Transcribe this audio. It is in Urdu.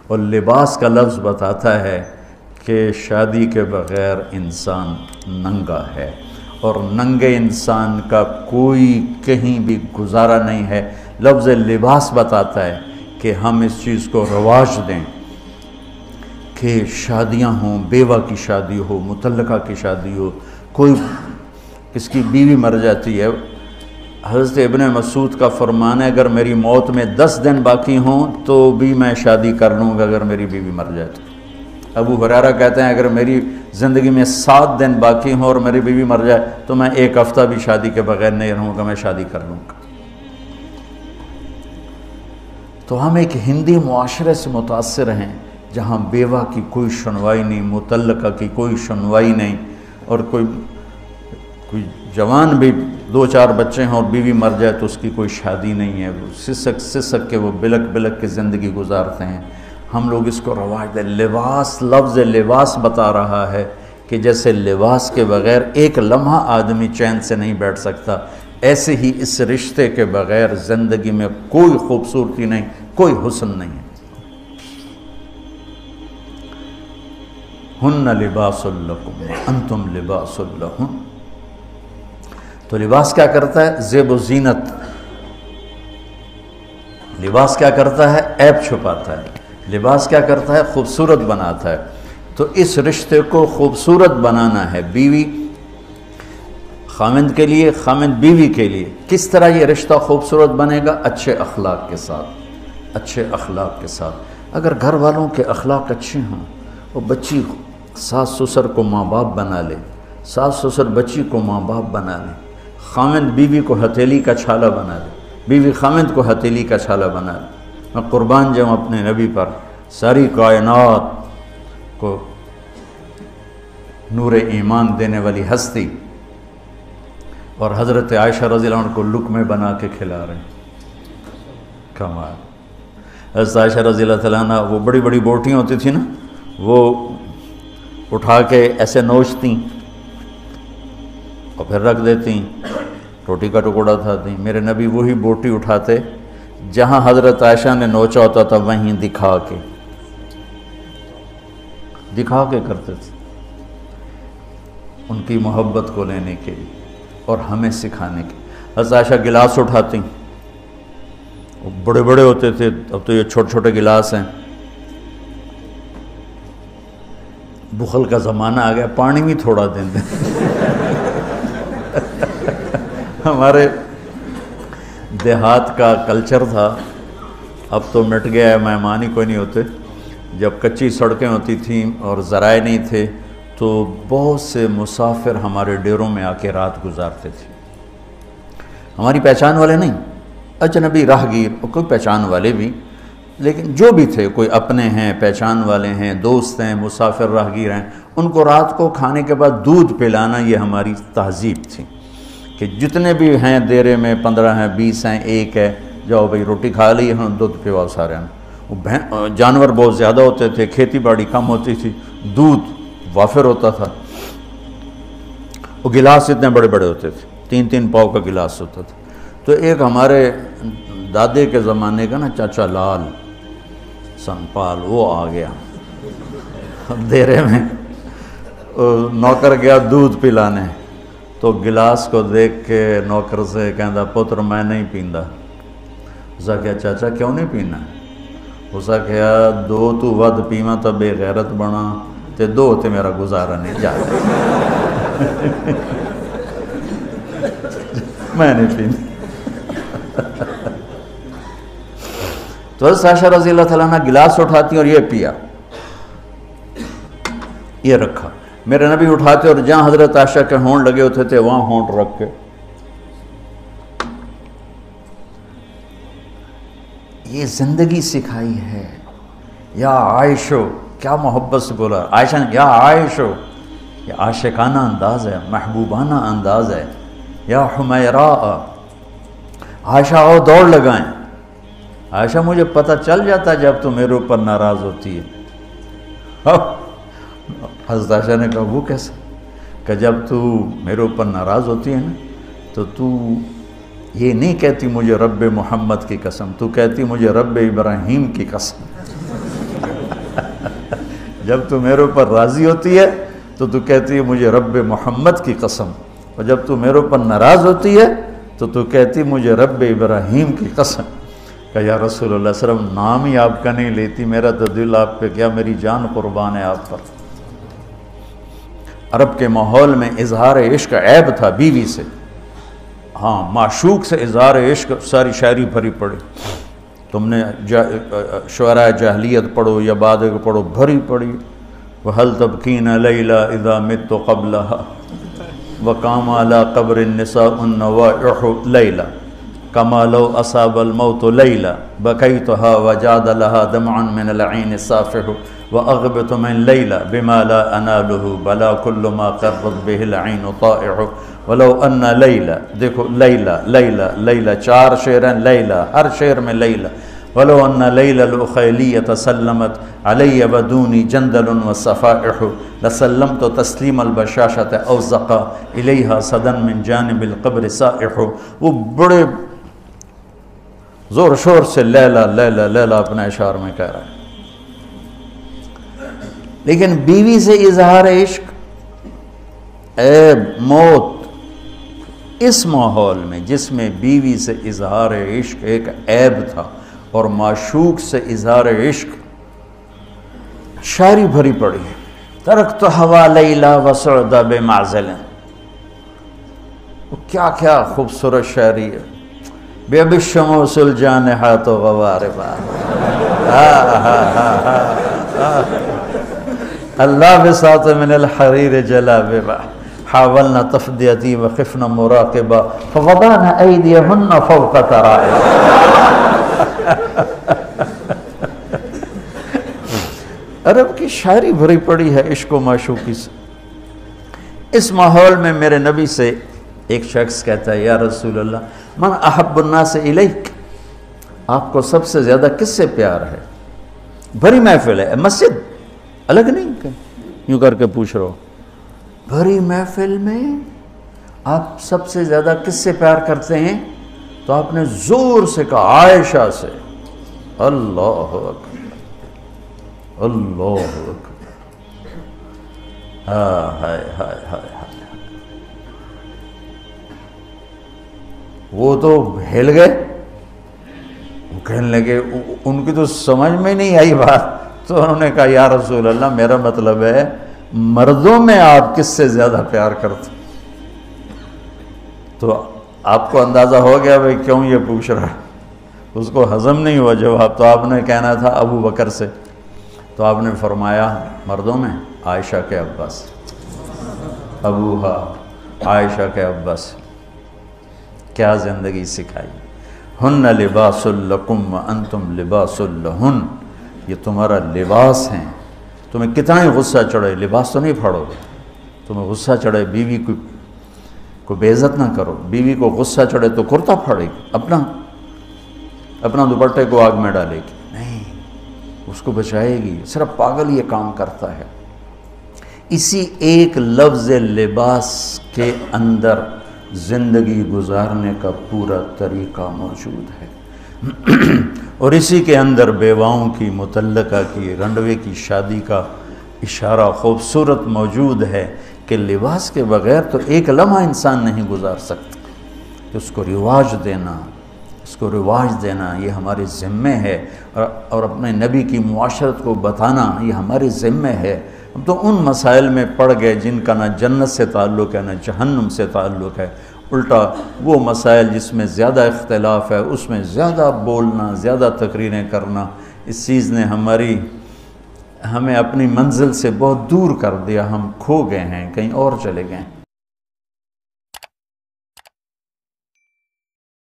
اور لباس کا لفظ بتاتا ہے کہ شادی کے بغیر انسان ننگا ہے، اور ننگے انسان کا کوئی کہیں بھی گزارا نہیں ہے۔ لفظ لباس بتاتا ہے کہ ہم اس چیز کو رواج دیں کہ شادیاں ہوں، بیوہ کی شادی ہو، مطلقہ کی شادی ہو، کوئی کس کی بیوی مر جاتی ہے، حضرت ابن مسعود کا فرمان ہے اگر میری موت میں 10 دن باقی ہوں تو بھی میں شادی کر لوں گا اگر میری بیوی مر جائے تو۔ ابو ہریرہ کہتے ہیں اگر میری زندگی میں 7 دن باقی ہوں اور میری بیوی مر جائے تو میں 1 ہفتہ بھی شادی کے بغیر نہیں رہوں گا، میں شادی کر لوں گا۔ تو ہم ایک ہندی معاشرے سے متاثر ہیں جہاں بیوہ کی کوئی سنوائی نہیں، مطلقہ کی کوئی سنوائی نہیں، اور کوئی جوان بھی 2-4 بچے ہیں اور بیوی مر جائے تو اس کی کوئی شادی نہیں ہے، سسک کے وہ بلک بلک کے زندگی گزارتے ہیں۔ ہم لوگ اس کو رواج دیں۔ لباس، لفظ لباس بتا رہا ہے کہ جیسے لباس کے بغیر ایک لمحہ آدمی چین سے نہیں بیٹھ سکتا، ایسے ہی اس رشتے کے بغیر زندگی میں کوئی خوبصورتی نہیں، کوئی حسن نہیں ہے۔ ہن لباس لکم انتم لباس لہن۔ تو لباس کیا کرتا ہے؟ زیب و زینت۔ لباس کیا کرتا ہے؟ عیب چھپاتا ہے۔ لباس کیا کرتا ہے؟ خوبصورت بناتا ہے۔ تو اس رشتے کو خوبصورت بنانا ہے، بیوی خاوند کے لیے، خاوند بیوی کے لیے۔ کس طرح یہ رشتہ خوبصورت بنے گا؟ اچھے اخلاق کے ساتھ، اچھے اخلاق کے ساتھ۔ اگر گھر والوں کے اخلاق اچھے ہوں، وہ بچی ساس سسر کو ماں باپ بنا لے، ساس سسر بچی کو ماں باپ بنا لے، خاوند بیوی کو ہتھیلی کا چھالہ بنا لے، بیوی خاوند کو ہتھیلی کا چھالہ بنا لے۔ میں قربان جاؤں اپنے نبی پر، ساری کائنات کو نور ایمان دینے والی ہستی، اور حضرت عائشہ رضی اللہ عنہ کو لقمے بنا کے کھلا رہے ہیں۔ کمال۔ حضرت عائشہ رضی اللہ تعالیٰ عنہ وہ بڑی بڑی بوٹیاں ہوتی تھیں نا، وہ اٹھا کے ایسے نوچتیں اور پھر رکھ دیتیں، روٹی کا ٹکڑا تھا۔ میرے نبی وہی بوٹی اٹھاتے جہاں حضرت عائشہ نے نوچا ہوتا تھا، وہیں دکھا کے کرتے تھے، ان کی محبت کو لینے کے لیے اور ہمیں سکھانے کے۔ حضرت عائشہ گلاس اٹھاتی، وہ بڑے بڑے ہوتے تھے، اب تو یہ چھوٹے چھوٹے گلاس ہیں۔ بخل کا زمانہ آ گیا، پانی بھی تھوڑا دیں دیں۔ ہمارے دیہات کا کلچر تھا، اب تو مٹ گیا ہے، مہمان ہی کوئی نہیں ہوتے۔ جب کچی سڑکیں ہوتی تھیں اور ذرائع نہیں تھے تو بہت سے مسافر ہمارے ڈیروں میں آ کے رات گزارتے تھے، ہماری پہچان والے نہیں، اجنبی راہگیر، اور کوئی پہچان والے بھی، لیکن جو بھی تھے، کوئی اپنے ہیں، پہچان والے ہیں، دوست ہیں، مسافر راہگیر ہیں، ان کو رات کو کھانے کے بعد دودھ پلانا یہ ہماری تہذیب تھی کہ جتنے بھی ہیں دیرے میں 15 ہیں، 20 ہیں، 1 ہے، جاؤ بھائی روٹی کھا لی، ہاں دودھ پواؤ سارے ہیں۔ جانور بہت زیادہ ہوتے تھے، کھیتی باڑی کم ہوتی تھی، دودھ وافر ہوتا تھا، وہ گلاس اتنے بڑے بڑے ہوتے تھے، 3-3 پاؤ کا گلاس ہوتا تھا۔ تو ایک ہمارے دادے کے زمانے کا نا چاچا لال سنپال، وہ آ گیا دیرے میں، نوکر گیا دودھ پلانے، تو گلاس کو دیکھ کے نوکر سے کہندا پتر میں نہیں پیندا۔ اسا کہا چاچا کیوں نہیں پینا؟ اسا کہا 2 تو ود پیواں تو بے غیرت بنا، تے 2 تے میرا گزارا نہیں جاتا۔ میں نہیں پیندا۔ تو حضرت عائشہ رضی اللہ تعالیٰ عنہ گلاس اٹھاتی اور یہ پیا، یہ رکھا۔ میرے نبی اٹھاتے اور جہاں حضرت عائشہ کے ہونٹ لگے ہوتے تھے وہاں ہونٹ رکھ کے، یہ زندگی سکھائی ہے۔ یا عائشو، کیا محبت سے بولا عائشہ نے، یا عائشو، یہ عاشقانہ انداز ہے، محبوبانہ انداز ہے۔ یا حمیراء، عائشہ آؤ دوڑ لگائیں۔ عائشہ مجھے پتہ چل جاتا جب تو میرے اوپر ناراض ہوتی ہے۔ حضرت عائشہ نے کہا وہ کیسے؟ کہ جب تو میرے اوپر ناراض ہوتی ہے نا تو یہ نہیں کہتی مجھے رب محمد کی قسم، تو کہتی مجھے رب ابراہیم کی قسم۔ جب تو میرے اوپر راضی ہوتی ہے تو کہتی ہے مجھے رب محمد کی قسم، اور جب تو میرے اوپر ناراض ہوتی ہے تو کہتی مجھے رب ابراہیم کی قسم۔ کہ یا رسول اللہ صلی اللہ علیہ وسلم نام ہی آپ کا نہیں لیتی، میرا تو دل آپ پہ کیا، میری جان قربان ہے آپ پر۔ عرب کے ماحول میں اظہار عشق عیب تھا بیوی سے، ہاں معشوق سے اظہار عشق ساری شاعری بھری پڑی، تم نے شعراء جاہلیت پڑھو یا بعد کو پڑھو، بھری پڑی۔ وَهَلْ تَبْكِينَ لَيْلَا إِذَا مِتُّ قَبْلَهَا وَقَامَ عَلَى قَبْرِ النِّسَاءُ النَّوَائِحُ لَيْلًا كَمَا لَوْ أَصَابَ الْمَوْتُ لَيْلًا بَكَيْتُهَا وَجَادَ لَهَا دَمْعًا مِنَ الْعَيْنِ الصَّافِحُ وَأَغْبِطُ مِنْ لَيْلًا بِمَا لَا أَنَالُهُ بَلَا كُلُّ مَا قَرَّتْ بِهِ الْعَيْنُ طَائِعُ وَلَوْ أَنَّ لَيْلًا، دیکھو لیلہ لیلہ لیلہ، 4 شعر ہیں لیلہ، ہر شعر میں لیلہ۔ وَلَوْ أَنَّ لَيْلَ الْأُخَيْلِيَّةَ سَلَّمَتْ عَلَيَّ وَدُونِي جَنْدَلٌ وَالصَّفَائِحُ لَسَلَّمْتُ تَسْلِيمَ الْبَشَاشَةِ أَوْ زَقَى إِلَيْهَا صَدًا مِنْ جَانِبِ الْقَبْرِ سَائِحُ۔ وہ بڑے زور شور سے لیلہ لیلہ لیلہ اپنے اشعار میں کہہ رہا ہے، لیکن بیوی سے اظہار عشق عیب، موت، اس ماحول میں جس میں بیوی سے اظہار عشق ایک عیب تھا اور معشوق سے اظہار عشق شاعری بھری پڑی ہے۔ ترکت ہوا لیلا وسعد بمعزل، کیا کیا خوبصورت شاعری ہے۔ بے بالشموس الجانحات غواربا، اللہ بساط من الحریر جلاببا حاولنا تفدیتی وخفنا مراقبا فوضعنا ایدیہن فوق ترائب۔ عرب کی شاعری بھری پڑی ہے عشق و معشوقی سے۔ اس ماحول میں میرے نبی سے ایک شخص کہتا ہے، یا رسول اللہ من احب الناس الیک، آپ کو سب سے زیادہ کس سے پیار ہے؟ بھری محفل ہے، مسجد الگ نہیں کہ یوں کر کے پوچھ رہا ہو، بھری محفل میں آپ سب سے زیادہ کس سے پیار کرتے ہیں؟ تو آپ نے زور سے کہا عائشہ سے۔ اللہ اکبر، اللہ اکبر، ہائے ہائے ہائے۔ وہ تو ہل گئے، وہ کہنے لگے، ان کی تو سمجھ میں نہیں آئی بات، تو انہوں نے کہا یا رسول اللہ میرا مطلب ہے مردوں میں آپ کس سے زیادہ پیار کرتے؟ تو آپ کو اندازہ ہو گیا بھائی کیوں یہ پوچھ رہا ہے، اس کو ہضم نہیں ہوا جواب۔ تو آپ نے کہنا تھا ابو بکر سے، تو آپ نے فرمایا مردوں میں عائشہ کے ابا سے، ابوہا عائشہ کے ابا سے۔ کیا زندگی سکھائی، ہن لباس لکم وانتم لباس لہن، یہ تمہارا لباس ہیں، تمہیں کتنا ہی غصہ چڑھے لباس تو نہیں پھاڑو گے، تمہیں غصہ چڑھے بیوی کو بے عزت نہ کرو، بیوی کو غصہ چڑھے تو کرتا پھاڑے گی، اپنا دوپٹے کو آگ میں ڈالے گی، نہیں اس کو بچائے گی، صرف پاگل یہ کام کرتا ہے۔ اسی ایک لفظ لباس کے اندر زندگی گزارنے کا پورا طریقہ موجود ہے، اور اسی کے اندر بیواؤں کی، مطلقہ کی، رنڈوے کی شادی کا اشارہ خوبصورت موجود ہے کہ لباس کے بغیر تو ایک لمحہ انسان نہیں گزار سکتا، کہ اس کو رواج دینا یہ ہمارے ذمے ہے، اور اپنے نبی کی معاشرت کو بتانا یہ ہمارے ذمے ہے۔ ہم تو ان مسائل میں پڑ گئے جن کا نہ جنت سے تعلق ہے نہ جہنم سے تعلق ہے، الٹا وہ مسائل جس میں زیادہ اختلاف ہے اس میں زیادہ بولنا، زیادہ تقریریں کرنا، اس چیز نے ہمیں اپنی منزل سے بہت دور کر دیا، ہم کھو گئے ہیں، کہیں اور چلے گئے ہیں۔